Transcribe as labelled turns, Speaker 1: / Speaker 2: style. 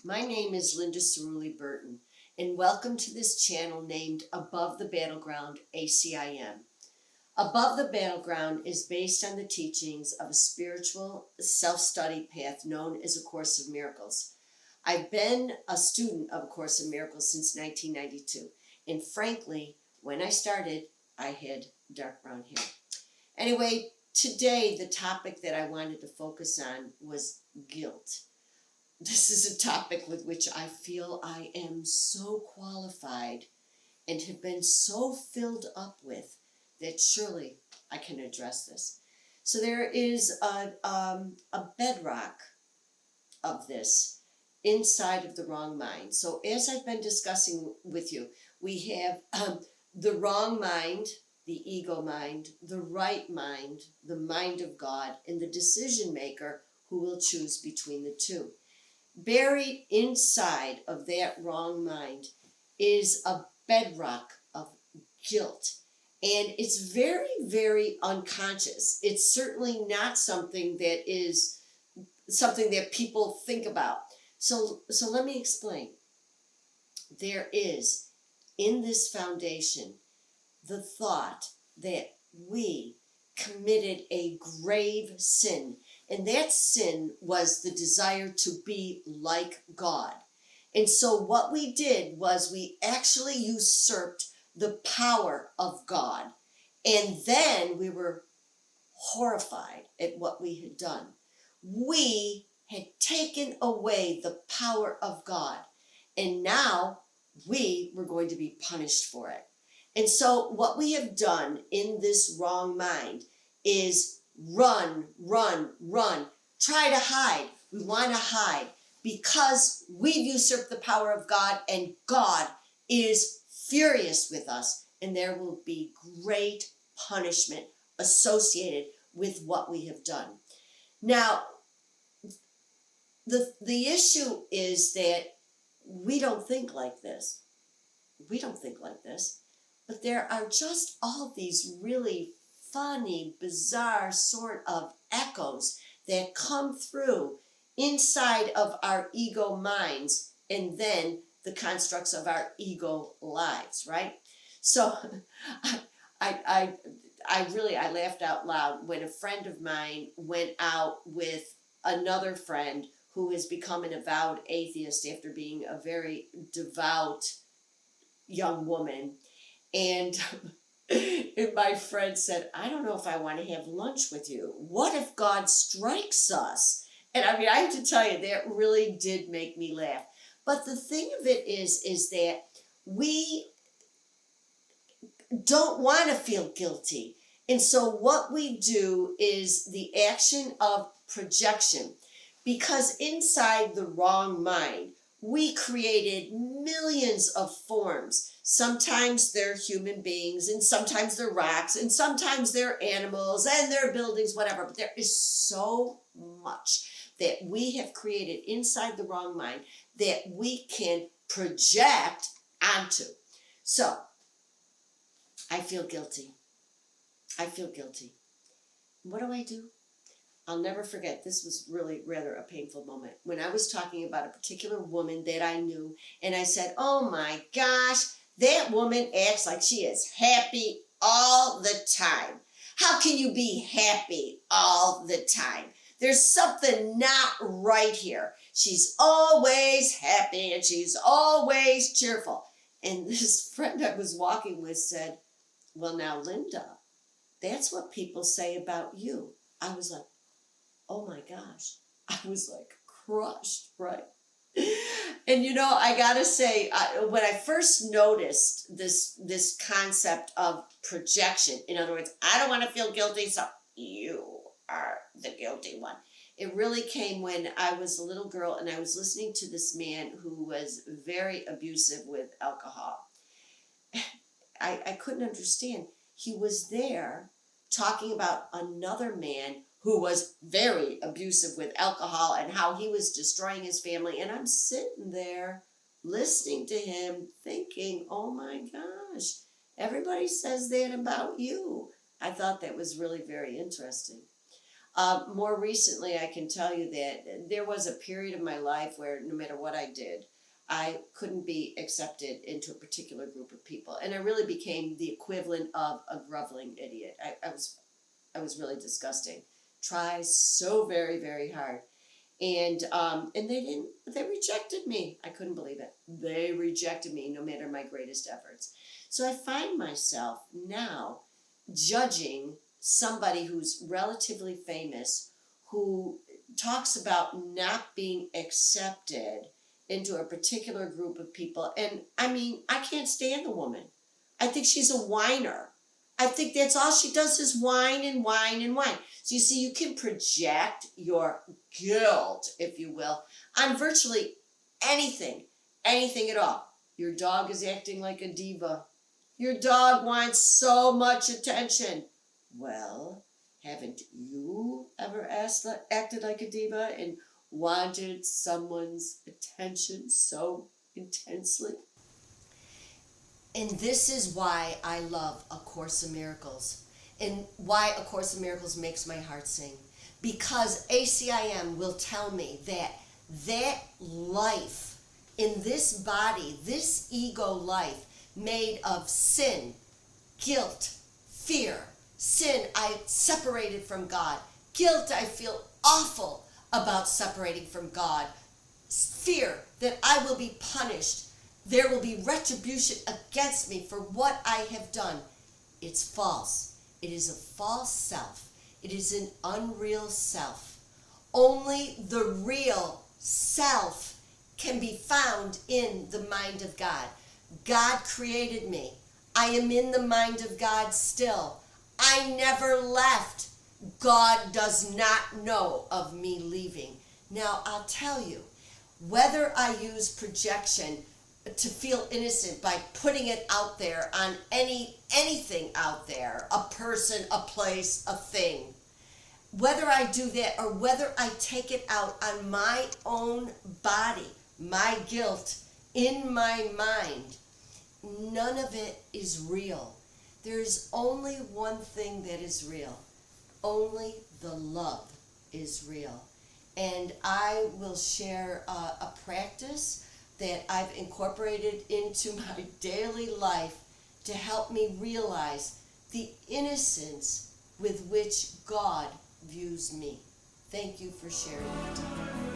Speaker 1: My name is Linda Cirulli-Burton, and welcome to this channel named Above the Battleground, ACIM. Above the Battleground is based on the teachings of a spiritual self-study path known as A Course of Miracles. I've been a student of A Course of Miracles since 1992, and frankly, when I started, I had dark brown hair. Anyway, today the topic that I wanted to focus on was guilt. This is a topic with which I feel I am so qualified and have been so filled up with that surely I can address this. So there is a bedrock of this inside of the wrong mind. So as I've been discussing with you, we have the wrong mind, the ego mind, the right mind, the mind of God, and the decision maker who will choose between the two. Buried inside of that wrong mind is a bedrock of guilt. And it's very, very unconscious. It's certainly not something that is something that people think about. So let me explain. There is in this foundation the thought that we committed a grave sin. And that sin was the desire to be like God. And so what we did was we actually usurped the power of God. And then we were horrified at what we had done. We had taken away the power of God. And now we were going to be punished for it. And so what we have done in this wrong mind is run, try to hide. We want to hide because we've usurped the power of God, and God is furious with us, and there will be great punishment associated with what we have done. Now, the issue is that we don't think like this. We don't think like this. But there are just all these really funny, bizarre sort of echoes that come through inside of our ego minds and then the constructs of our ego lives, right? So I laughed out loud when a friend of mine went out with another friend who has become an avowed atheist after being a very devout young woman. And my friend said, I don't know if I want to have lunch with you. What if God strikes us? And I mean, I have to tell you, that really did make me laugh. But the thing of it is that we don't want to feel guilty. And so what we do is the action of projection. Because inside the wrong mind, we created millions of forms. Sometimes they're human beings, and sometimes they're rocks, and sometimes they're animals, and they're buildings, whatever. But there is so much that we have created inside the wrong mind that we can project onto. So, I feel guilty. I feel guilty. What do? I'll never forget, this was really rather a painful moment, when I was talking about a particular woman that I knew, and I said, oh my gosh, that woman acts like she is happy all the time. How can you be happy all the time? There's something not right here. She's always happy and she's always cheerful. And this friend I was walking with said, well now, Linda, that's what people say about you. I was like, oh my gosh, I was like crushed, right? And you know, I gotta say, when I first noticed this concept of projection, in other words, I don't want to feel guilty, so you are the guilty one. It really came when I was a little girl and I was listening to this man who was very abusive with alcohol. I couldn't understand. He was there talking about another man who was very abusive with alcohol and how he was destroying his family. And I'm sitting there listening to him thinking, oh my gosh, everybody says that about you. I thought that was really very interesting. More recently, I can tell you that there was a period of my life where no matter what I did, I couldn't be accepted into a particular group of people. And I really became the equivalent of a groveling idiot. I was really disgusting. Try so very, very hard. And they rejected me. I couldn't believe it. They rejected me no matter my greatest efforts. So I find myself now judging somebody who's relatively famous, who talks about not being accepted into a particular group of people. And I mean, I can't stand the woman. I think she's a whiner. I think that's all she does is whine and whine and whine. So you see, you can project your guilt, if you will, on virtually anything at all. Your dog is acting like a diva. Your dog wants so much attention. Well, haven't you ever acted like a diva and wanted someone's attention so intensely? And this is why I love A Course in Miracles, and why A Course in Miracles makes my heart sing. Because ACIM will tell me that life in this body, this ego life, made of sin, guilt, fear. Sin, I separated from God. Guilt, I feel awful about separating from God. Fear that I will be punished. There will be retribution against me for what I have done. It's false. It is a false self. It is an unreal self. Only the real self can be found in the mind of God. God created me. I am in the mind of God still. I never left. God does not know of me leaving. Now, I'll tell you, whether I use projection to feel innocent by putting it out there on anything out there, a person, a place, a thing, whether I do that or whether I take it out on my own body, my guilt in my mind, none of it is real. There's only one thing that is real. Only the love is real. And I will share a practice that I've incorporated into my daily life to help me realize the innocence with which God views me. Thank you for sharing your time.